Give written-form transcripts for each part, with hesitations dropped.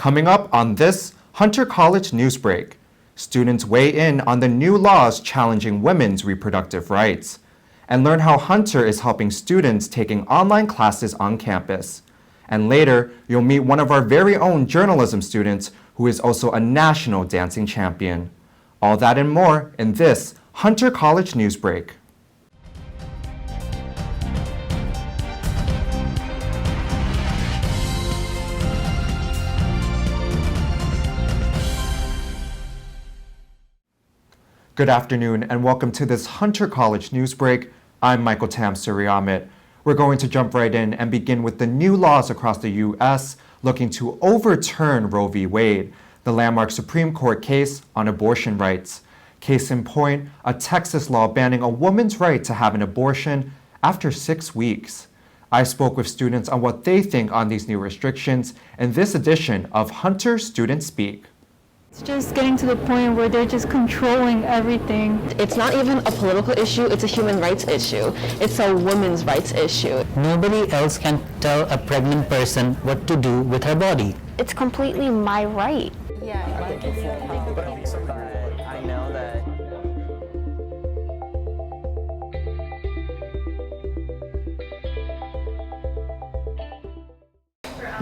Coming up on this Hunter College Newsbreak, students weigh in on the new laws challenging women's reproductive rights, and learn how Hunter is helping students taking online classes on campus. And later, you'll meet one of our very own journalism students who is also a national dancing champion. All that and more in this Hunter College Newsbreak. Good afternoon and welcome to this Hunter College Newsbreak. I'm Michael Tamsuriyamit. We're going to jump right in and begin with the new laws across the U.S. looking to overturn Roe v. Wade, the landmark Supreme Court case on abortion rights. Case in point, a Texas law banning a woman's right to have an abortion after 6 weeks. I spoke with students on what they think on these new restrictions in this edition of Hunter Student Speak. It's just getting to the point where they're just controlling everything. It's not even a political issue, it's a human rights issue. It's a women's rights issue. Nobody else can tell a pregnant person what to do with her body. It's completely my right. I know that.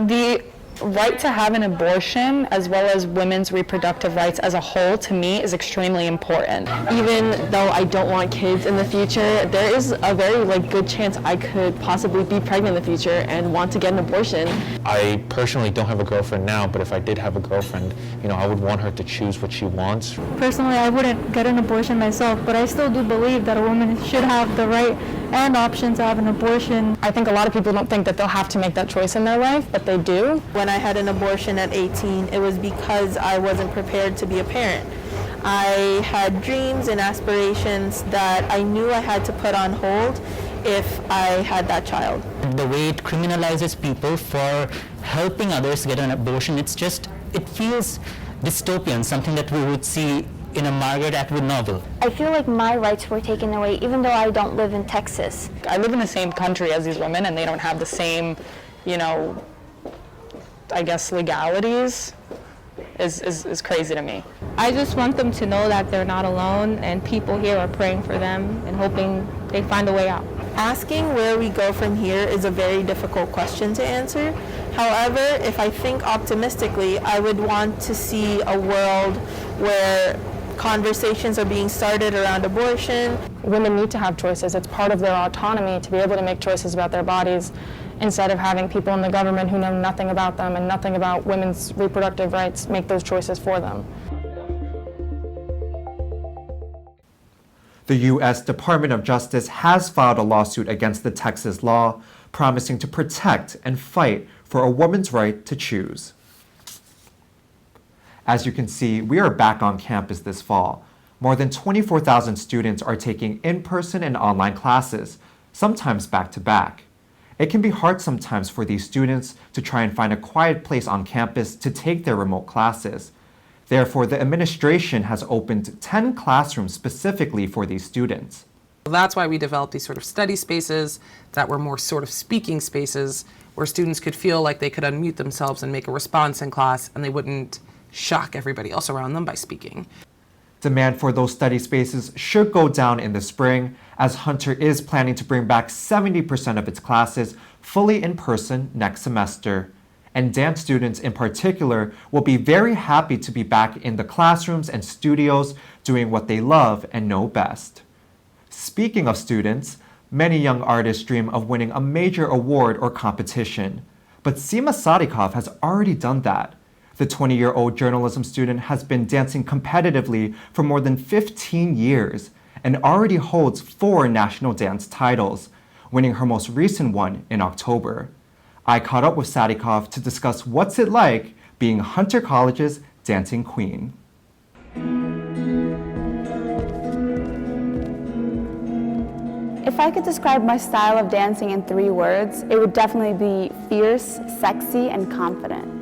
The right to have an abortion, as well as women's reproductive rights as a whole, to me is extremely important. Even though I don't want kids in the future, there is a very good chance I could possibly be pregnant in the future and want to get an abortion. I personally don't have a girlfriend now, but if I did have a girlfriend, I would want her to choose what she wants. Personally, I wouldn't get an abortion myself, but I still do believe that a woman should have the right and option to have an abortion. I think a lot of people don't think that they'll have to make that choice in their life, but they do. When I had an abortion at 18, it was because I wasn't prepared to be a parent. I had dreams and aspirations that I knew I had to put on hold if I had that child. The way it criminalizes people for helping others get an abortion, it feels dystopian, something that we would see in a Margaret Atwood novel. I feel like my rights were taken away even though I don't live in Texas. I live in the same country as these women and they don't have the same, legalities is crazy to me. I just want them to know that they're not alone and people here are praying for them and hoping they find a way out. Asking where we go from here is a very difficult question to answer. However, if I think optimistically, I would want to see a world where conversations are being started around abortion. Women need to have choices. It's part of their autonomy to be able to make choices about their bodies instead of having people in the government who know nothing about them and nothing about women's reproductive rights make those choices for them. The U.S. Department of Justice has filed a lawsuit against the Texas law, promising to protect and fight for a woman's right to choose. As you can see, we are back on campus this fall. More than 24,000 students are taking in-person and online classes, sometimes back-to-back. It can be hard sometimes for these students to try and find a quiet place on campus to take their remote classes. Therefore, the administration has opened 10 classrooms specifically for these students. That's why we developed these sort of study spaces that were more sort of speaking spaces where students could feel like they could unmute themselves and make a response in class and they wouldn't shock everybody else around them by speaking. Demand for those study spaces should go down in the spring, as Hunter is planning to bring back 70% of its classes fully in person next semester. And dance students in particular will be very happy to be back in the classrooms and studios doing what they love and know best. Speaking of students, many young artists dream of winning a major award or competition. But Sima Sadikov has already done that. The 20-year-old journalism student has been dancing competitively for more than 15 years and already holds 4 national dance titles, winning her most recent one in October. I caught up with Sadikov to discuss what's it like being Hunter College's dancing queen. If I could describe my style of dancing in 3 words, it would definitely be fierce, sexy, and confident.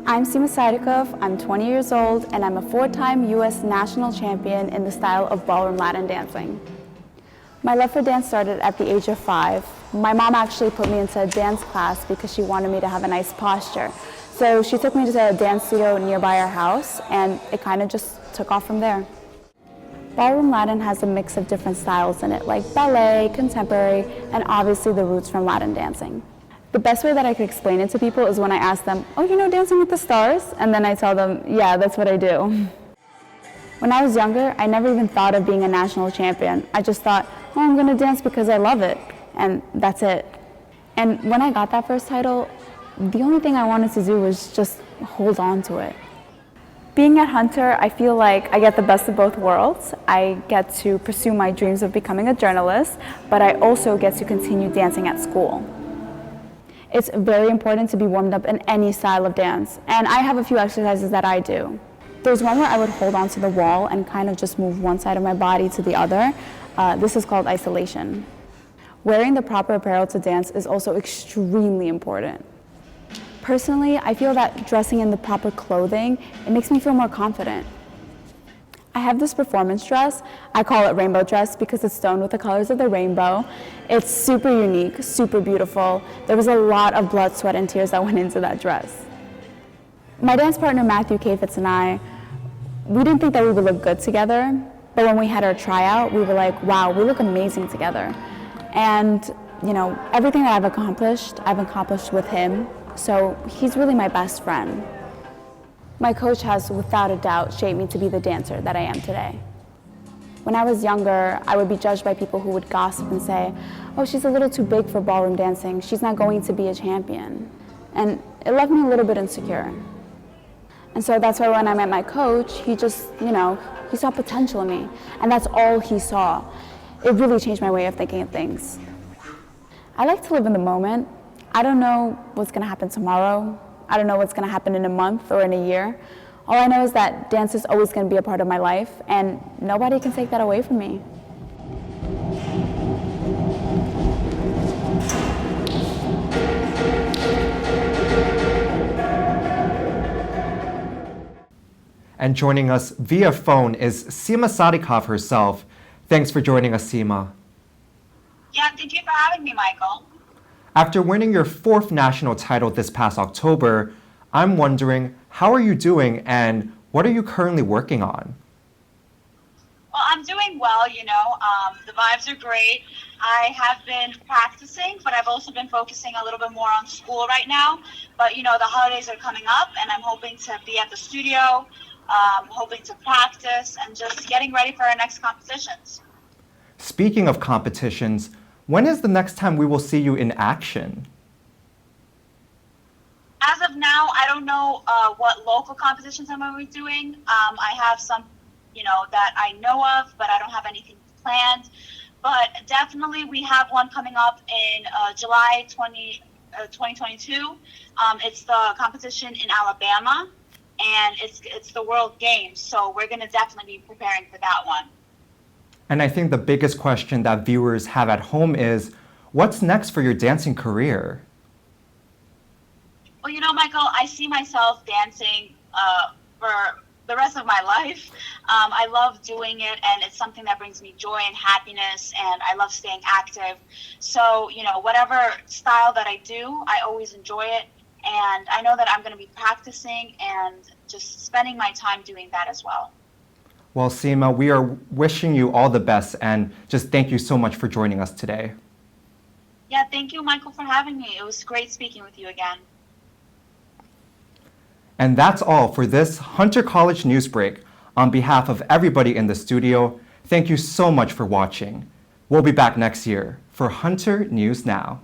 I'm Sima Sadikov, I'm 20 years old, and I'm a 4-time U.S. national champion in the style of ballroom Latin dancing. My love for dance started at the age of 5. My mom actually put me into a dance class because she wanted me to have a nice posture. So she took me to a dance studio nearby our house, and it kind of just took off from there. Ballroom Latin has a mix of different styles in it, like ballet, contemporary, and obviously the roots from Latin dancing. The best way that I could explain it to people is when I ask them, oh, you know Dancing with the Stars? And then I tell them, yeah, that's what I do. When I was younger, I never even thought of being a national champion. I just thought, oh, I'm gonna dance because I love it, and that's it. And when I got that first title, the only thing I wanted to do was just hold on to it. Being at Hunter, I feel like I get the best of both worlds. I get to pursue my dreams of becoming a journalist, but I also get to continue dancing at school. It's very important to be warmed up in any style of dance, and I have a few exercises that I do. There's one where I would hold onto the wall and kind of just move one side of my body to the other. This is called isolation. Wearing the proper apparel to dance is also extremely important. Personally, I feel that dressing in the proper clothing, it makes me feel more confident. I have this performance dress. I call it rainbow dress because it's stoned with the colors of the rainbow. It's super unique, super beautiful. There was a lot of blood, sweat, and tears that went into that dress. My dance partner, Matthew Kafitz, and I, we didn't think that we would look good together, but when we had our tryout, we were like, wow, we look amazing together. And, you know, everything that I've accomplished with him. So he's really my best friend. My coach has, without a doubt, shaped me to be the dancer that I am today. When I was younger, I would be judged by people who would gossip and say, oh, she's a little too big for ballroom dancing. She's not going to be a champion. And it left me a little bit insecure. And so that's why when I met my coach, he just, he saw potential in me. And that's all he saw. It really changed my way of thinking of things. I like to live in the moment. I don't know what's going to happen tomorrow. I don't know what's going to happen in a month or in a year. All I know is that dance is always going to be a part of my life, and nobody can take that away from me. And joining us via phone is Seema Sadikov herself. Thanks for joining us, Seema. Yeah, thank you for having me, Michael. After winning your 4th national title this past October, I'm wondering, how are you doing and what are you currently working on? Well, I'm doing well, the vibes are great. I have been practicing, but I've also been focusing a little bit more on school right now. But, the holidays are coming up and I'm hoping to be at the studio, hoping to practice and just getting ready for our next competitions. Speaking of competitions, when is the next time we will see you in action? As of now, I don't know what local competitions I'm going to be doing. I have some, that I know of, but I don't have anything planned. But definitely we have one coming up in July 2022. It's the competition in Alabama, and it's the World Games. So we're going to definitely be preparing for that one. And I think the biggest question that viewers have at home is, what's next for your dancing career? Well, Michael, I see myself dancing for the rest of my life. I love doing it, and it's something that brings me joy and happiness, and I love staying active. So, whatever style that I do, I always enjoy it, and I know that I'm going to be practicing and just spending my time doing that as well. Well, Seema, we are wishing you all the best, and just thank you so much for joining us today. Yeah, thank you, Michael, for having me. It was great speaking with you again. And that's all for this Hunter College News Break. On behalf of everybody in the studio, thank you so much for watching. We'll be back next year for Hunter News Now.